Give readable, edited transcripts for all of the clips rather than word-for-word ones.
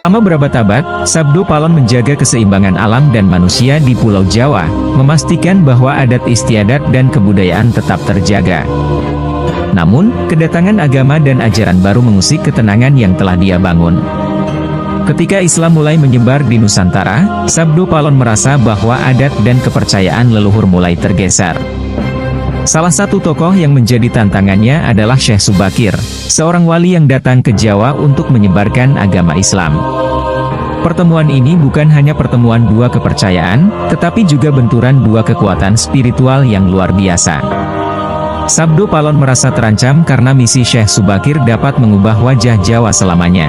Selama berabad-abad, Sabdo Palon menjaga keseimbangan alam dan manusia di Pulau Jawa, memastikan bahwa adat istiadat dan kebudayaan tetap terjaga. Namun, kedatangan agama dan ajaran baru mengusik ketenangan yang telah dia bangun. Ketika Islam mulai menyebar di Nusantara, Sabdo Palon merasa bahwa adat dan kepercayaan leluhur mulai tergeser. Salah satu tokoh yang menjadi tantangannya adalah Syekh Subakir, seorang wali yang datang ke Jawa untuk menyebarkan agama Islam. Pertemuan ini bukan hanya pertemuan dua kepercayaan, tetapi juga benturan dua kekuatan spiritual yang luar biasa. Sabdo Palon merasa terancam karena misi Syekh Subakir dapat mengubah wajah Jawa selamanya.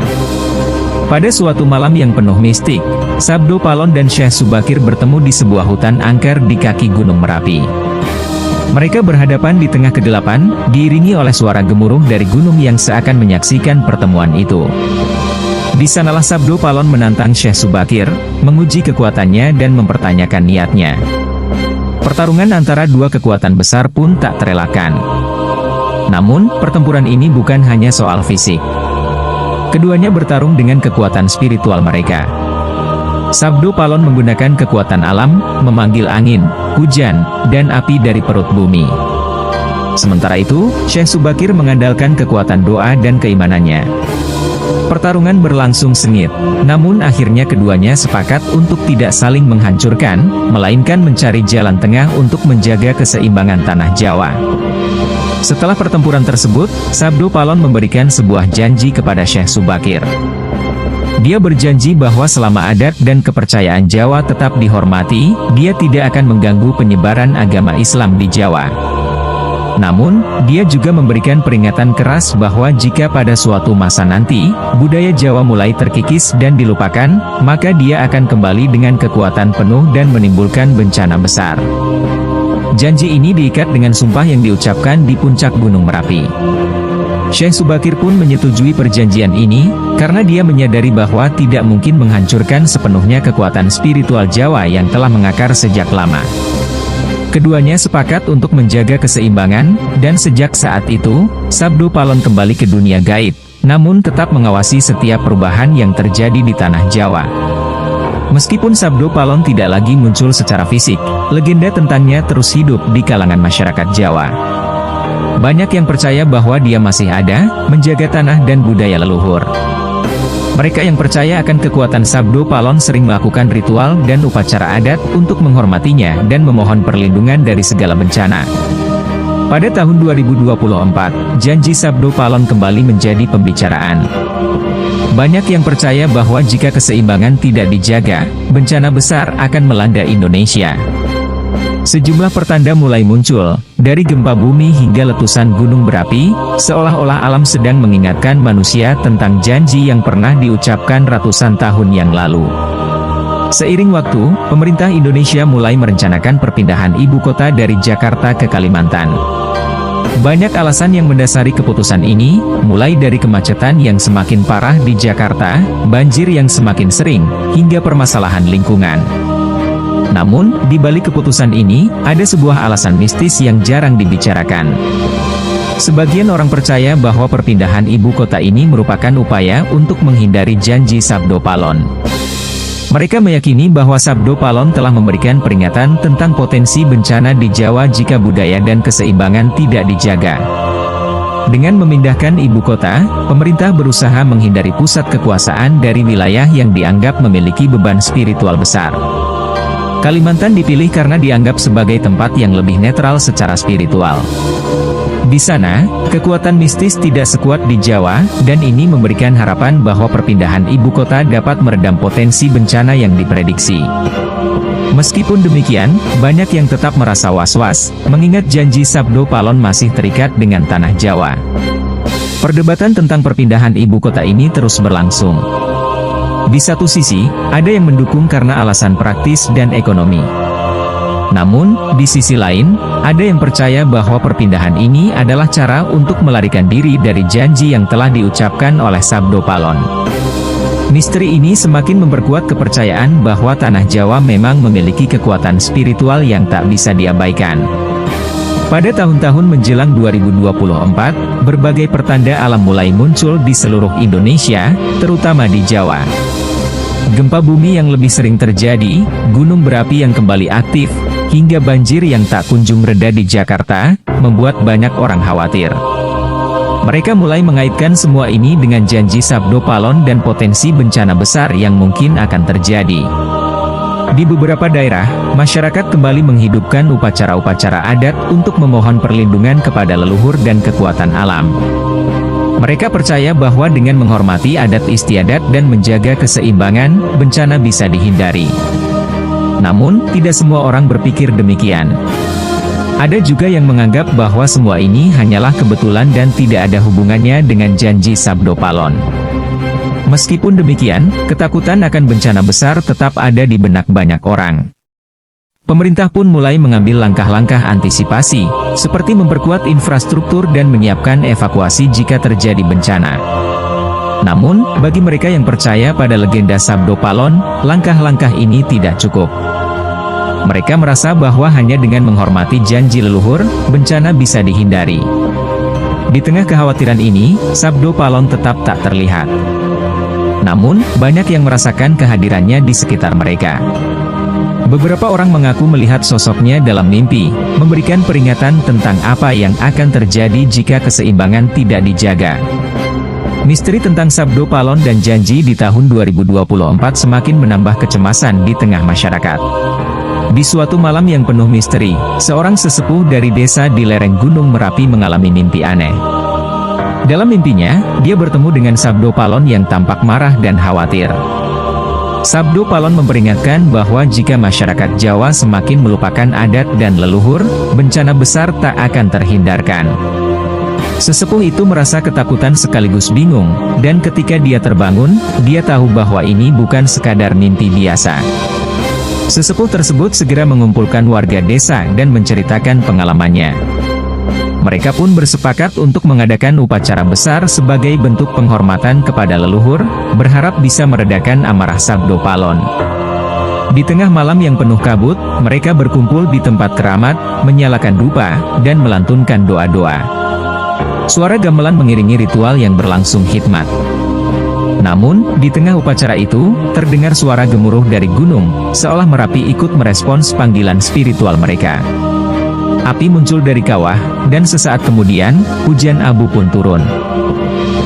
Pada suatu malam yang penuh mistik, Sabdo Palon dan Syekh Subakir bertemu di sebuah hutan angker di kaki Gunung Merapi. Mereka berhadapan di tengah kegelapan, diiringi oleh suara gemuruh dari gunung yang seakan menyaksikan pertemuan itu. Di sanalah Sabdo Palon menantang Syekh Subakir, menguji kekuatannya dan mempertanyakan niatnya. Pertarungan antara dua kekuatan besar pun tak terelakkan. Namun, pertempuran ini bukan hanya soal fisik. Keduanya bertarung dengan kekuatan spiritual mereka. Sabdo Palon menggunakan kekuatan alam, memanggil angin, hujan, dan api dari perut bumi. Sementara itu, Syekh Subakir mengandalkan kekuatan doa dan keimanannya. Pertarungan berlangsung sengit, namun akhirnya keduanya sepakat untuk tidak saling menghancurkan, melainkan mencari jalan tengah untuk menjaga keseimbangan tanah Jawa. Setelah pertempuran tersebut, Sabdo Palon memberikan sebuah janji kepada Syekh Subakir. Dia berjanji bahwa selama adat dan kepercayaan Jawa tetap dihormati, dia tidak akan mengganggu penyebaran agama Islam di Jawa. Namun, dia juga memberikan peringatan keras bahwa jika pada suatu masa nanti, budaya Jawa mulai terkikis dan dilupakan, maka dia akan kembali dengan kekuatan penuh dan menimbulkan bencana besar. Janji ini diikat dengan sumpah yang diucapkan di puncak Gunung Merapi. Syekh Subakir pun menyetujui perjanjian ini, karena dia menyadari bahwa tidak mungkin menghancurkan sepenuhnya kekuatan spiritual Jawa yang telah mengakar sejak lama. Keduanya sepakat untuk menjaga keseimbangan, dan sejak saat itu, Sabdo Palon kembali ke dunia gaib, namun tetap mengawasi setiap perubahan yang terjadi di tanah Jawa. Meskipun Sabdo Palon tidak lagi muncul secara fisik, legenda tentangnya terus hidup di kalangan masyarakat Jawa. Banyak yang percaya bahwa dia masih ada, menjaga tanah dan budaya leluhur. Mereka yang percaya akan kekuatan Sabdo Palon sering melakukan ritual dan upacara adat untuk menghormatinya dan memohon perlindungan dari segala bencana. Pada tahun 2024, janji Sabdo Palon kembali menjadi pembicaraan. Banyak yang percaya bahwa jika keseimbangan tidak dijaga, bencana besar akan melanda Indonesia. Sejumlah pertanda mulai muncul, dari gempa bumi hingga letusan gunung berapi, seolah-olah alam sedang mengingatkan manusia tentang janji yang pernah diucapkan ratusan tahun yang lalu. Seiring waktu, pemerintah Indonesia mulai merencanakan perpindahan ibu kota dari Jakarta ke Kalimantan. Banyak alasan yang mendasari keputusan ini, mulai dari kemacetan yang semakin parah di Jakarta, banjir yang semakin sering, hingga permasalahan lingkungan. Namun, di balik keputusan ini, ada sebuah alasan mistis yang jarang dibicarakan. Sebagian orang percaya bahwa perpindahan ibu kota ini merupakan upaya untuk menghindari janji Sabdo Palon. Mereka meyakini bahwa Sabdo Palon telah memberikan peringatan tentang potensi bencana di Jawa jika budaya dan keseimbangan tidak dijaga. Dengan memindahkan ibu kota, pemerintah berusaha menghindari pusat kekuasaan dari wilayah yang dianggap memiliki beban spiritual besar. Kalimantan dipilih karena dianggap sebagai tempat yang lebih netral secara spiritual. Di sana, kekuatan mistis tidak sekuat di Jawa, dan ini memberikan harapan bahwa perpindahan ibu kota dapat meredam potensi bencana yang diprediksi. Meskipun demikian, banyak yang tetap merasa was-was, mengingat janji Sabdo Palon masih terikat dengan tanah Jawa. Perdebatan tentang perpindahan ibu kota ini terus berlangsung. Di satu sisi, ada yang mendukung karena alasan praktis dan ekonomi. Namun, di sisi lain, ada yang percaya bahwa perpindahan ini adalah cara untuk melarikan diri dari janji yang telah diucapkan oleh Sabdo Palon. Misteri ini semakin memperkuat kepercayaan bahwa tanah Jawa memang memiliki kekuatan spiritual yang tak bisa diabaikan. Pada tahun-tahun menjelang 2024, berbagai pertanda alam mulai muncul di seluruh Indonesia, terutama di Jawa. Gempa bumi yang lebih sering terjadi, gunung berapi yang kembali aktif, hingga banjir yang tak kunjung reda di Jakarta, membuat banyak orang khawatir. Mereka mulai mengaitkan semua ini dengan janji Sabdo Palon dan potensi bencana besar yang mungkin akan terjadi. Di beberapa daerah, masyarakat kembali menghidupkan upacara-upacara adat untuk memohon perlindungan kepada leluhur dan kekuatan alam. Mereka percaya bahwa dengan menghormati adat istiadat dan menjaga keseimbangan, bencana bisa dihindari. Namun, tidak semua orang berpikir demikian. Ada juga yang menganggap bahwa semua ini hanyalah kebetulan dan tidak ada hubungannya dengan janji Sabdo Palon. Meskipun demikian, ketakutan akan bencana besar tetap ada di benak banyak orang. Pemerintah pun mulai mengambil langkah-langkah antisipasi, seperti memperkuat infrastruktur dan menyiapkan evakuasi jika terjadi bencana. Namun, bagi mereka yang percaya pada legenda Sabdo Palon, langkah-langkah ini tidak cukup. Mereka merasa bahwa hanya dengan menghormati janji leluhur, bencana bisa dihindari. Di tengah kekhawatiran ini, Sabdo Palon tetap tak terlihat. Namun, banyak yang merasakan kehadirannya di sekitar mereka. Beberapa orang mengaku melihat sosoknya dalam mimpi, memberikan peringatan tentang apa yang akan terjadi jika keseimbangan tidak dijaga. Misteri tentang Sabdo Palon dan janji di tahun 2024 semakin menambah kecemasan di tengah masyarakat. Di suatu malam yang penuh misteri, seorang sesepuh dari desa di lereng Gunung Merapi mengalami mimpi aneh. Dalam mimpinya, dia bertemu dengan Sabdo Palon yang tampak marah dan khawatir. Sabdo Palon memperingatkan bahwa jika masyarakat Jawa semakin melupakan adat dan leluhur, bencana besar tak akan terhindarkan. Sesepuh itu merasa ketakutan sekaligus bingung, dan ketika dia terbangun, dia tahu bahwa ini bukan sekadar mimpi biasa. Sesepuh tersebut segera mengumpulkan warga desa dan menceritakan pengalamannya. Mereka pun bersepakat untuk mengadakan upacara besar sebagai bentuk penghormatan kepada leluhur, berharap bisa meredakan amarah Sabdo Palon. Di tengah malam yang penuh kabut, mereka berkumpul di tempat keramat, menyalakan dupa, dan melantunkan doa-doa. Suara gamelan mengiringi ritual yang berlangsung hikmat. Namun, di tengah upacara itu, terdengar suara gemuruh dari gunung, seolah Merapi ikut merespons panggilan spiritual mereka. Api muncul dari kawah, dan sesaat kemudian, hujan abu pun turun.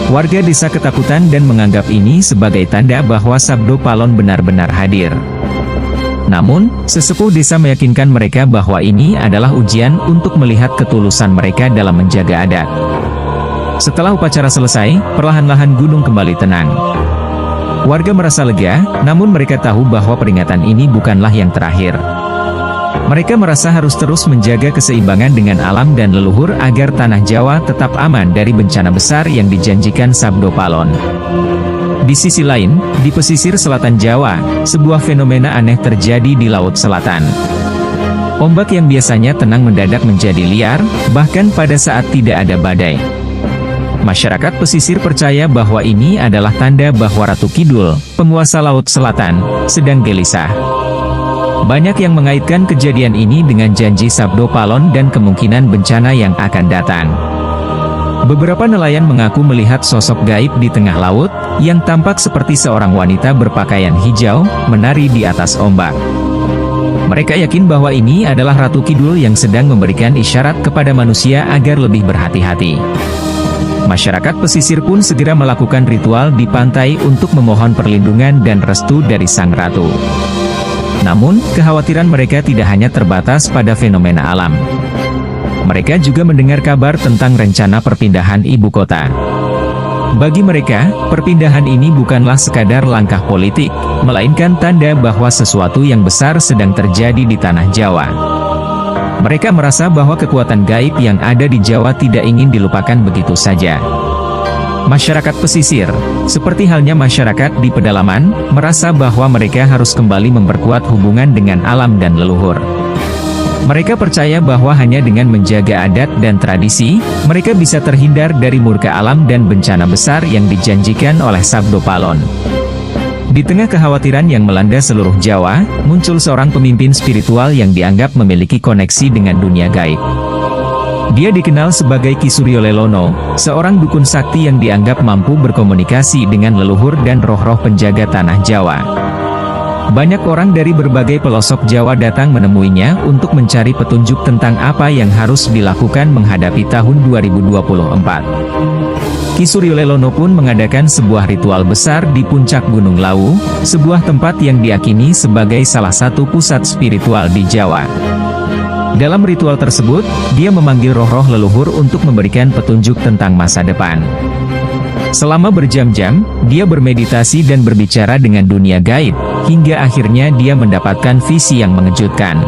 Warga desa ketakutan dan menganggap ini sebagai tanda bahwa Sabdo Palon benar-benar hadir. Namun, sesepuh desa meyakinkan mereka bahwa ini adalah ujian untuk melihat ketulusan mereka dalam menjaga adat. Setelah upacara selesai, perlahan-lahan gunung kembali tenang. Warga merasa lega, namun mereka tahu bahwa peringatan ini bukanlah yang terakhir. Mereka merasa harus terus menjaga keseimbangan dengan alam dan leluhur agar tanah Jawa tetap aman dari bencana besar yang dijanjikan Sabdo Palon. Di sisi lain, di pesisir selatan Jawa, sebuah fenomena aneh terjadi di Laut Selatan. Ombak yang biasanya tenang mendadak menjadi liar, bahkan pada saat tidak ada badai. Masyarakat pesisir percaya bahwa ini adalah tanda bahwa Ratu Kidul, penguasa Laut Selatan, sedang gelisah. Banyak yang mengaitkan kejadian ini dengan janji Sabdo Palon dan kemungkinan bencana yang akan datang. Beberapa nelayan mengaku melihat sosok gaib di tengah laut, yang tampak seperti seorang wanita berpakaian hijau, menari di atas ombak. Mereka yakin bahwa ini adalah Ratu Kidul yang sedang memberikan isyarat kepada manusia agar lebih berhati-hati. Masyarakat pesisir pun segera melakukan ritual di pantai untuk memohon perlindungan dan restu dari Sang Ratu. Namun, kekhawatiran mereka tidak hanya terbatas pada fenomena alam. Mereka juga mendengar kabar tentang rencana perpindahan ibu kota. Bagi mereka, perpindahan ini bukanlah sekadar langkah politik, melainkan tanda bahwa sesuatu yang besar sedang terjadi di tanah Jawa. Mereka merasa bahwa kekuatan gaib yang ada di Jawa tidak ingin dilupakan begitu saja. Masyarakat pesisir, seperti halnya masyarakat di pedalaman, merasa bahwa mereka harus kembali memperkuat hubungan dengan alam dan leluhur. Mereka percaya bahwa hanya dengan menjaga adat dan tradisi, mereka bisa terhindar dari murka alam dan bencana besar yang dijanjikan oleh Sabdo Palon. Di tengah kekhawatiran yang melanda seluruh Jawa, muncul seorang pemimpin spiritual yang dianggap memiliki koneksi dengan dunia gaib. Dia dikenal sebagai Ki Suryo Lelono, seorang dukun sakti yang dianggap mampu berkomunikasi dengan leluhur dan roh-roh penjaga tanah Jawa. Banyak orang dari berbagai pelosok Jawa datang menemuinya untuk mencari petunjuk tentang apa yang harus dilakukan menghadapi tahun 2024. Ki Suryo Lelono pun mengadakan sebuah ritual besar di puncak Gunung Lawu, sebuah tempat yang diyakini sebagai salah satu pusat spiritual di Jawa. Dalam ritual tersebut, dia memanggil roh-roh leluhur untuk memberikan petunjuk tentang masa depan. Selama berjam-jam, dia bermeditasi dan berbicara dengan dunia gaib, hingga akhirnya dia mendapatkan visi yang mengejutkan.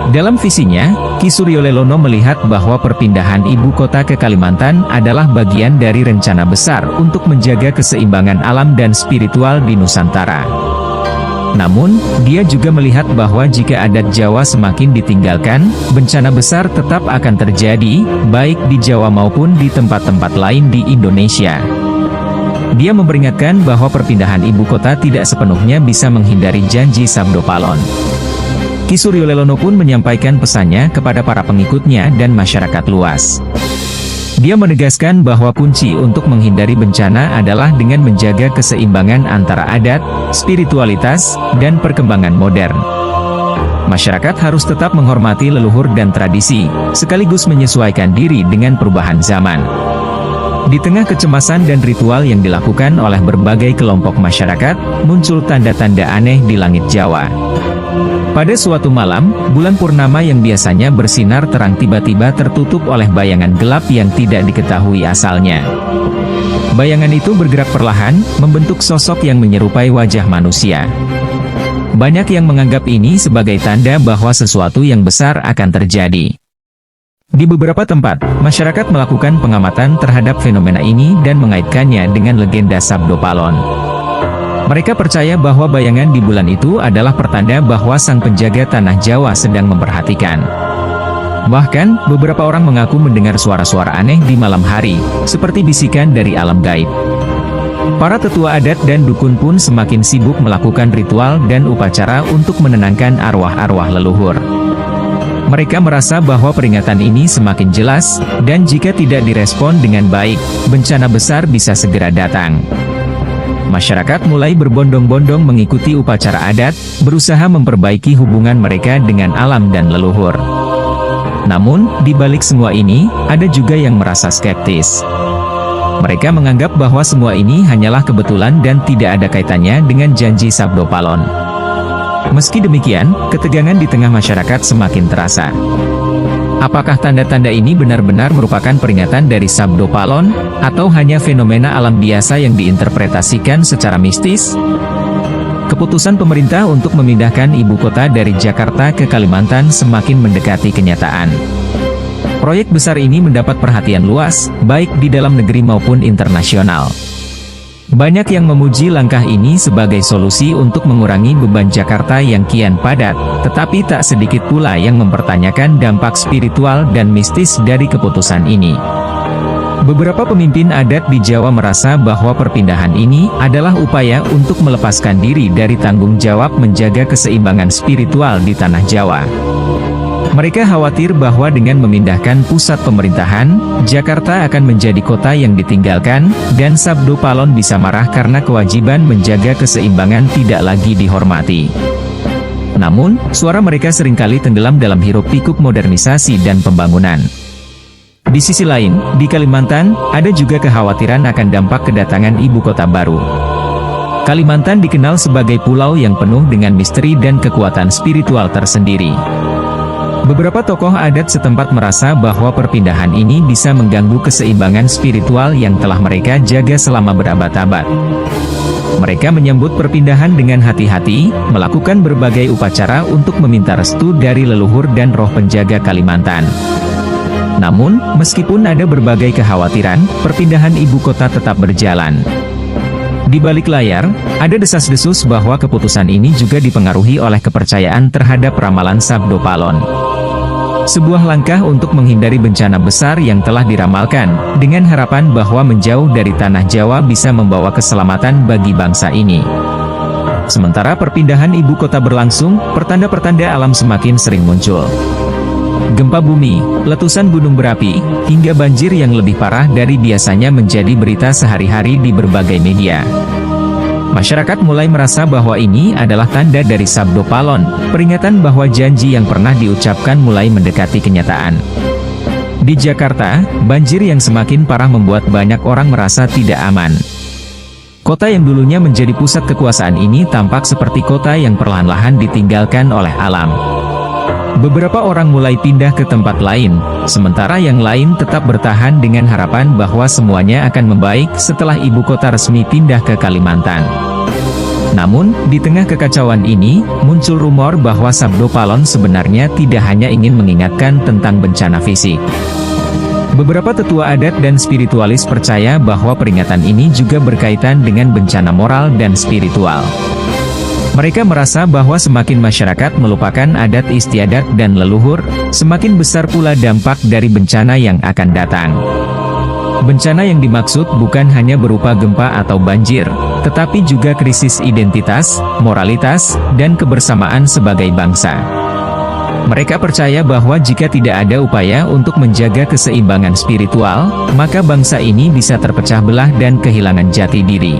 Dalam visinya, Ki Suryo Lelono melihat bahwa perpindahan ibu kota ke Kalimantan adalah bagian dari rencana besar untuk menjaga keseimbangan alam dan spiritual di Nusantara. Namun, dia juga melihat bahwa jika adat Jawa semakin ditinggalkan, bencana besar tetap akan terjadi, baik di Jawa maupun di tempat-tempat lain di Indonesia. Dia memperingatkan bahwa perpindahan ibu kota tidak sepenuhnya bisa menghindari janji Sabdo Palon. Ki Suryo Lelono pun menyampaikan pesannya kepada para pengikutnya dan masyarakat luas. Dia menegaskan bahwa kunci untuk menghindari bencana adalah dengan menjaga keseimbangan antara adat, spiritualitas, dan perkembangan modern. Masyarakat harus tetap menghormati leluhur dan tradisi, sekaligus menyesuaikan diri dengan perubahan zaman. Di tengah kecemasan dan ritual yang dilakukan oleh berbagai kelompok masyarakat, muncul tanda-tanda aneh di langit Jawa. Pada suatu malam, bulan purnama yang biasanya bersinar terang tiba-tiba tertutup oleh bayangan gelap yang tidak diketahui asalnya. Bayangan itu bergerak perlahan, membentuk sosok yang menyerupai wajah manusia. Banyak yang menganggap ini sebagai tanda bahwa sesuatu yang besar akan terjadi. Di beberapa tempat, masyarakat melakukan pengamatan terhadap fenomena ini dan mengaitkannya dengan legenda Sabdo Palon. Mereka percaya bahwa bayangan di bulan itu adalah pertanda bahwa sang penjaga tanah Jawa sedang memperhatikan. Bahkan, beberapa orang mengaku mendengar suara-suara aneh di malam hari, seperti bisikan dari alam gaib. Para tetua adat dan dukun pun semakin sibuk melakukan ritual dan upacara untuk menenangkan arwah-arwah leluhur. Mereka merasa bahwa peringatan ini semakin jelas, dan jika tidak direspon dengan baik, bencana besar bisa segera datang. Masyarakat mulai berbondong-bondong mengikuti upacara adat, berusaha memperbaiki hubungan mereka dengan alam dan leluhur. Namun, di balik semua ini, ada juga yang merasa skeptis. Mereka menganggap bahwa semua ini hanyalah kebetulan dan tidak ada kaitannya dengan janji Sabdo Palon. Meski demikian, ketegangan di tengah masyarakat semakin terasa. Apakah tanda-tanda ini benar-benar merupakan peringatan dari Sabdo Palon, atau hanya fenomena alam biasa yang diinterpretasikan secara mistis? Keputusan pemerintah untuk memindahkan ibu kota dari Jakarta ke Kalimantan semakin mendekati kenyataan. Proyek besar ini mendapat perhatian luas, baik di dalam negeri maupun internasional. Banyak yang memuji langkah ini sebagai solusi untuk mengurangi beban Jakarta yang kian padat, tetapi tak sedikit pula yang mempertanyakan dampak spiritual dan mistis dari keputusan ini. Beberapa pemimpin adat di Jawa merasa bahwa perpindahan ini adalah upaya untuk melepaskan diri dari tanggung jawab menjaga keseimbangan spiritual di tanah Jawa. Mereka khawatir bahwa dengan memindahkan pusat pemerintahan, Jakarta akan menjadi kota yang ditinggalkan, dan Sabdo Palon bisa marah karena kewajiban menjaga keseimbangan tidak lagi dihormati. Namun, suara mereka seringkali tenggelam dalam hiruk-pikuk modernisasi dan pembangunan. Di sisi lain, di Kalimantan, ada juga kekhawatiran akan dampak kedatangan ibu kota baru. Kalimantan dikenal sebagai pulau yang penuh dengan misteri dan kekuatan spiritual tersendiri. Beberapa tokoh adat setempat merasa bahwa perpindahan ini bisa mengganggu keseimbangan spiritual yang telah mereka jaga selama berabad-abad. Mereka menyambut perpindahan dengan hati-hati, melakukan berbagai upacara untuk meminta restu dari leluhur dan roh penjaga Kalimantan. Namun, meskipun ada berbagai kekhawatiran, perpindahan ibu kota tetap berjalan. Di balik layar, ada desas-desus bahwa keputusan ini juga dipengaruhi oleh kepercayaan terhadap ramalan Sabdo Palon. Sebuah langkah untuk menghindari bencana besar yang telah diramalkan, dengan harapan bahwa menjauh dari tanah Jawa bisa membawa keselamatan bagi bangsa ini. Sementara perpindahan ibu kota berlangsung, pertanda-pertanda alam semakin sering muncul. Gempa bumi, letusan gunung berapi, hingga banjir yang lebih parah dari biasanya menjadi berita sehari-hari di berbagai media. Masyarakat mulai merasa bahwa ini adalah tanda dari Sabdo Palon, peringatan bahwa janji yang pernah diucapkan mulai mendekati kenyataan. Di Jakarta, banjir yang semakin parah membuat banyak orang merasa tidak aman. Kota yang dulunya menjadi pusat kekuasaan ini tampak seperti kota yang perlahan-lahan ditinggalkan oleh alam. Beberapa orang mulai pindah ke tempat lain, sementara yang lain tetap bertahan dengan harapan bahwa semuanya akan membaik setelah ibu kota resmi pindah ke Kalimantan. Namun, di tengah kekacauan ini, muncul rumor bahwa Sabdo Palon sebenarnya tidak hanya ingin mengingatkan tentang bencana fisik. Beberapa tetua adat dan spiritualis percaya bahwa peringatan ini juga berkaitan dengan bencana moral dan spiritual. Mereka merasa bahwa semakin masyarakat melupakan adat istiadat dan leluhur, semakin besar pula dampak dari bencana yang akan datang. Bencana yang dimaksud bukan hanya berupa gempa atau banjir, tetapi juga krisis identitas, moralitas, dan kebersamaan sebagai bangsa. Mereka percaya bahwa jika tidak ada upaya untuk menjaga keseimbangan spiritual, maka bangsa ini bisa terpecah belah dan kehilangan jati diri.